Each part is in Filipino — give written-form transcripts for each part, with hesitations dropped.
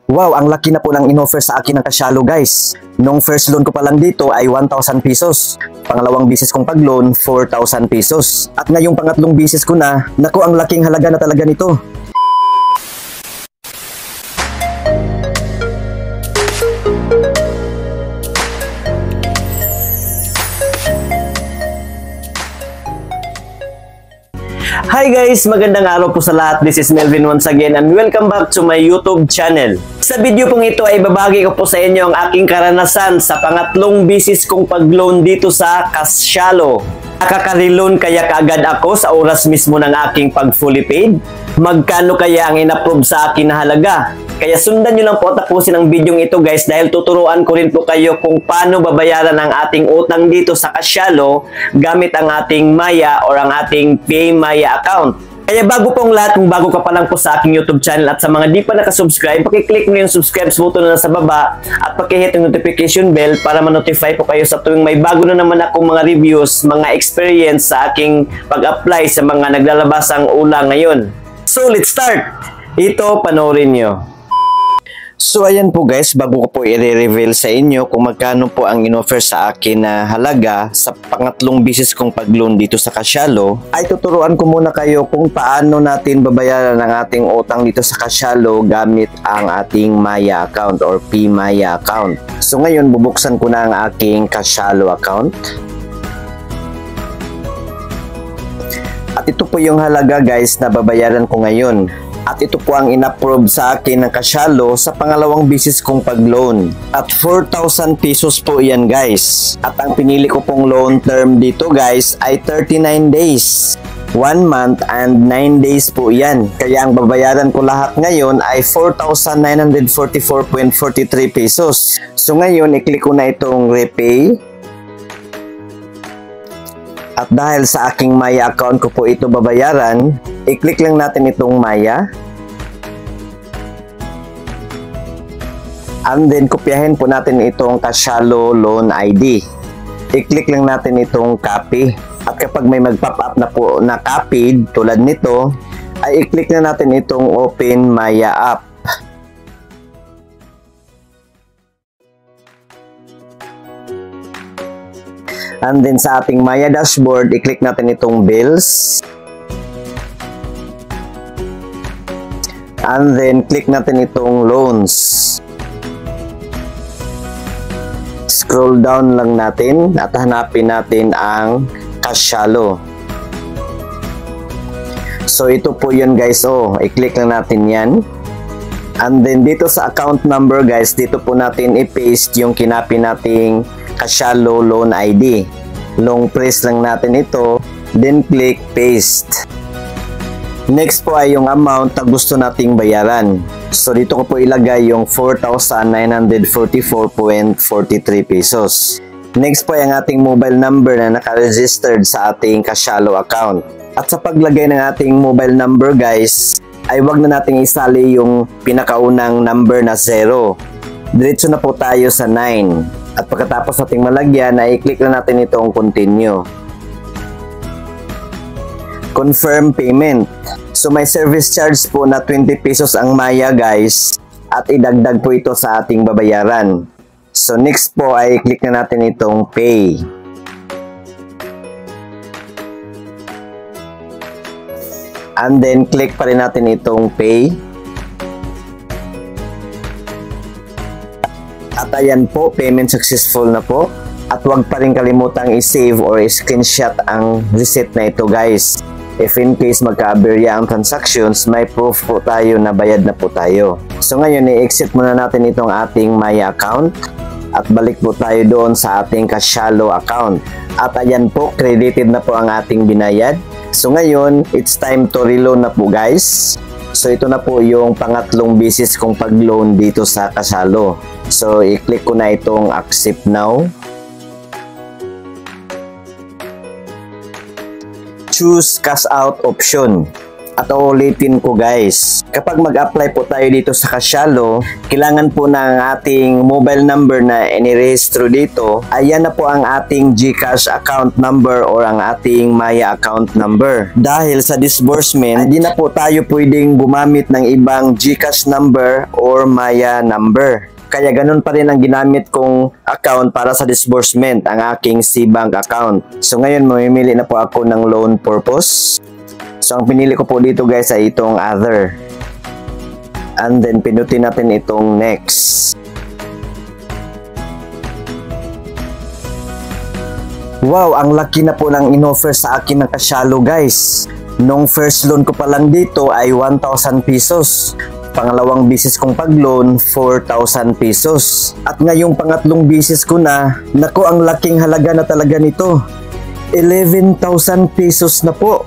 Wow, ang laki na po ng inoffer sa akin ng Kasyalo guys. Nung first loan ko pa lang dito ay 1,000 pesos. Pangalawang bisis kong pag-loan, 4,000 pesos. At ngayong pangatlong bisis ko na, naku ang laking halaga na talaga nito. Hi guys! Magandang araw po sa lahat. This is Melvin once again and welcome back to my YouTube channel. Sa video pong ito ay babagi ko po sa inyo ang aking karanasan sa pangatlong bisis kong pag-loan dito sa Kasyalo. Nakaka-reloan kaya kaagad ako sa oras mismo ng aking pag-fully paid? Magkano kaya ang in-approve sa akin na halaga? Kaya sundan nyo lang po tapusin ang video ito guys dahil tuturuan ko rin po kayo kung paano babayaran ang ating utang dito sa Kasyalo gamit ang ating Maya or ang ating PayMaya account. Kaya bago pong lahat, kung bago ka pa lang po sa aking YouTube channel at sa mga di pa nakasubscribe, pakiclick mo yung subscribe button na nasa baba at pakihit yung notification bell para ma-notify po kayo sa tuwing may bago na naman akong mga reviews, mga experience sa aking pag-apply sa mga naglalabasang ulang ngayon. So let's start! Ito, panoorin nyo. So ayan po guys, bago ko po i-reveal sa inyo kung magkano po ang in-offer sa akin na halaga sa pangatlong bisis kong pag-loan dito sa Kasyalo, ay tuturuan ko muna kayo kung paano natin babayaran ang ating utang dito sa Kasyalo gamit ang ating Maya account or PMaya account. So ngayon, bubuksan ko na ang aking Kasyalo account. At ito po yung halaga guys na babayaran ko ngayon. At ito po ang in-approve sa akin ng Kasyalo sa pangalawang bisis kong pag-loan. At 4,000 pesos po yan guys. At ang pinili ko pong loan term dito guys ay 39 days. 1 month and 9 days po yan. Kaya ang babayaran ko lahat ngayon ay 4,944.43 pesos. So ngayon, i-click ko na itong repay. At dahil sa aking Maya account ko po ito babayaran, i-click lang natin itong Maya. And then, kopyahin po natin itong Kasyalo Loan ID. I-click lang natin itong copy. At kapag may mag-pop up na po na copied, tulad nito, ay i-click na natin itong Open Maya App. And then sa ating Maya dashboard, i-click natin itong Bills. And then click natin itong Loans. Scroll down lang natin at hanapin natin ang Kasyalo. So ito po yun guys. Oh, i-click lang natin yan. And then dito sa account number guys, dito po natin i-paste yung kinapi nating Kasyalo Loan ID. Long press lang natin ito, then click paste. Next po ay yung amount na gusto nating bayaran. So dito ko po ilagay yung 4,944.43 pesos. Next po ay ang ating mobile number na naka-registered sa ating Kasyalo account. At sa paglagay ng ating mobile number guys, ay wag na nating isali yung pinakaunang number na 0. Diretso na po tayo sa 9. At pagkatapos nating malagyan, ay i-click lang natin itong continue. Confirm payment. So may service charge po na 20 pesos ang Maya guys. At idagdag po ito sa ating babayaran. So next po ay i-click na natin itong pay. And then click pa rin natin itong pay. At ayan po, payment successful na po. At huwag pa rin kalimutang i-save or i-screenshot ang receipt na ito guys. If in case magka-aberya ang transactions, may proof po tayo na bayad na po tayo. So ngayon, i-exit muna natin itong ating Maya account. At balik po tayo doon sa ating Kasyalo account. At ayan po, credited na po ang ating binayad. So ngayon, it's time to reloan na po guys. So ito na po yung pangatlong bisis kong pag-loan dito sa Kasyalo. So i-click ko na itong accept now. Choose cash out option. At uulitin ko guys, kapag mag-apply po tayo dito sa Cash-a-lo, kailangan po ng ating mobile number na inirehistro dito, ayan na po ang ating GCash account number or ang ating Maya account number. Dahil sa disbursement, hindi na po tayo pwedeng gumamit ng ibang GCash number or Maya number. Kaya ganun pa rin ang ginamit kong account para sa disbursement, ang aking C-Bank account. So ngayon, mamimili na po ako ng loan purpose. So, ang pinili ko po dito guys ay itong other. And then, pinutin natin itong next. Wow, ang laki na po ng inoffer sa akin ng Cash-a-lo guys. Nung first loan ko pa lang dito ay 1,000 pesos. Pangalawang bisis kong pag-loan, 4,000 pesos. At ngayong pangatlong bisis ko na, naku, ang laking halaga na talaga nito. 11,000 pesos na po.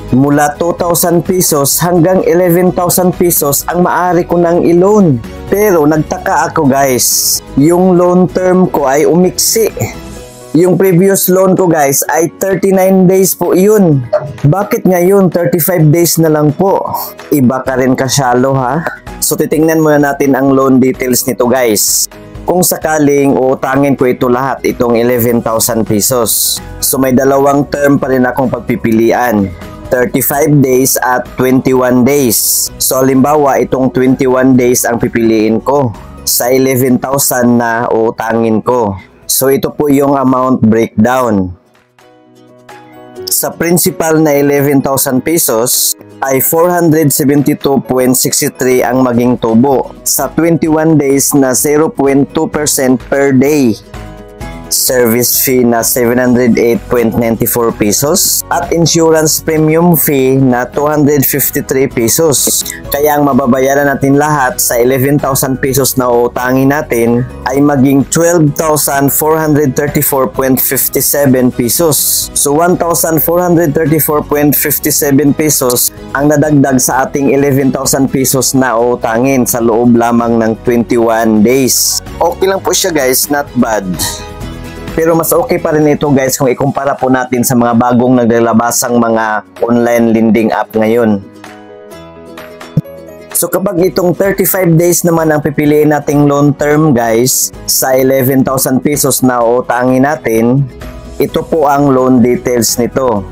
Mula 2,000 pesos hanggang 11,000 pesos ang maaari ko nang i-loan. Pero nagtaka ako guys, yung loan term ko ay umiksi. Yung previous loan ko guys ay 39 days po yun. Bakit ngayon 35 days na lang po? Iba ka rin Cash-a-lo ha? So titingnan muna natin ang loan details nito guys. Kung sakaling uutangin ko ito lahat, itong 11,000 pesos. So may dalawang term pa rin akong pagpipilian. 35 days at 21 days. So, halimbawa, itong 21 days ang pipiliin ko sa 11,000 na uutangin ko. So, ito po yung amount breakdown. Sa principal na 11,000 pesos ay 472.63 ang maging tubo. Sa 21 days na 0.2% per day. Service fee na 708.94 pesos at insurance premium fee na 253 pesos. Kaya ang mababayaran natin lahat sa 11,000 pesos na utangin natin ay maging 12,434.57 pesos. So 1,434.57 pesos ang nadagdag sa ating 11,000 pesos na utangin sa loob lamang ng 21 days. Okay lang po siya guys, not bad. Pero mas okay pa rin ito guys kung ikumpara po natin sa mga bagong naglalabasang mga online lending app ngayon. So kapag itong 35 days naman ang pipiliin nating loan term guys, sa 11,000 pesos na utangin natin, ito po ang loan details nito.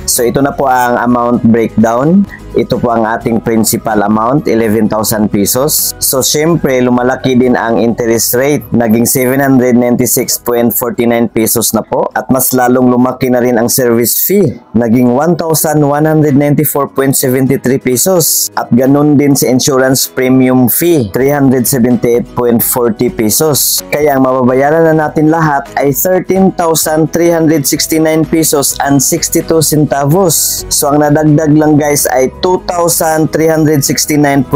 So ito na po ang amount breakdown. Ito po ang ating principal amount, 11,000 pesos. So, syempre, lumalaki din ang interest rate. Naging 796.49 pesos na po. At mas lalong lumaki na rin ang service fee. Naging 1,194.73 pesos. At ganun din si insurance premium fee, 378.40 pesos. Kaya ang mababayaran na natin lahat ay 13,369 pesos and 62 centavos. So, ang nadagdag lang guys ay 2,369.62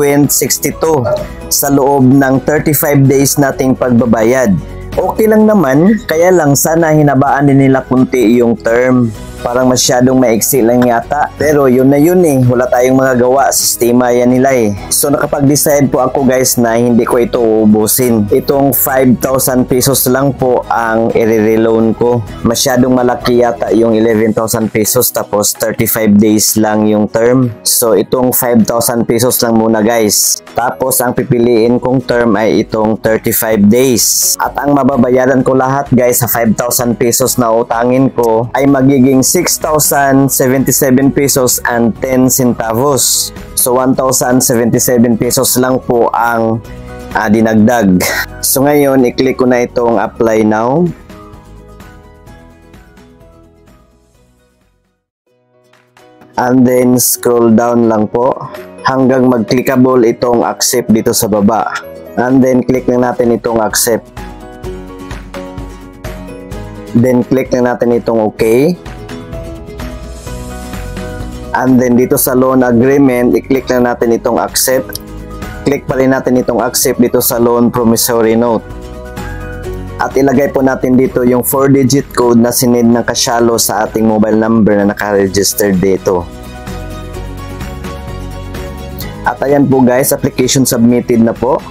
sa loob ng 35 days nating pagbabayad. Okay lang naman, kaya lang sana hinabaan din nila kunti yung term. Parang masyadong maiksi lang yata. Pero yun na yun eh. Wala tayong magagawa. Sistema yan nila eh. So nakapag-decide po ako guys na hindi ko ito uubusin. Itong 5,000 pesos lang po ang i-reloan ko. Masyadong malaki yata yung 11,000 pesos tapos 35 days lang yung term. So itong 5,000 pesos lang muna guys. Tapos ang pipiliin kong term ay itong 35 days. At ang mababayaran ko lahat guys sa 5,000 pesos na utangin ko ay magiging 6,077 pesos and 10 centavos. So 1,077 pesos lang po ang dinagdag. So ngayon, i-click ko na itong apply now. And then scroll down lang po hanggang mag-clickable itong accept dito sa baba. And then click na natin itong accept. Then click na natin itong okay. And then dito sa loan agreement, i-click lang natin itong accept. Click pa rin natin itong accept dito sa loan promissory note. At ilagay po natin dito yung 4-digit code na sinend ng Cash-a-lo sa ating mobile number na naka-register dito. At ayan po guys, application submitted na po.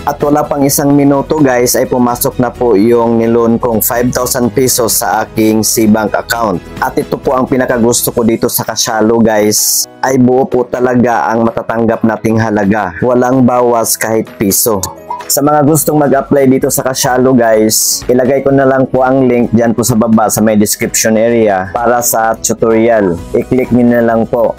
At wala pang isang minuto guys ay pumasok na po yung niloan kong 5,000 pesos sa aking Cbank account. At ito po ang pinakagusto ko dito sa Kasialo guys, ay buo po talaga ang matatanggap nating halaga. Walang bawas kahit piso. Sa mga gustong mag-apply dito sa Kasialo guys, ilagay ko na lang po ang link dyan po sa baba sa may description area para sa tutorial. I-click nyo na lang po.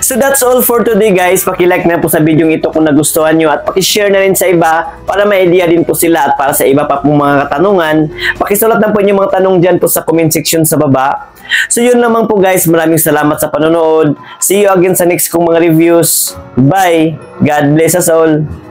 So that's all for today guys. Paki-like na po sa video ito kung nagustuhan nyo at paki-share na rin sa iba para may idea din po sila at para sa iba pa pong mga katanungan. Pakisulat na po inyong mga tanong dyan po sa comment section sa baba. So yun naman po guys. Maraming salamat sa panonood. See you again sa next kong mga reviews. Bye! God bless us all!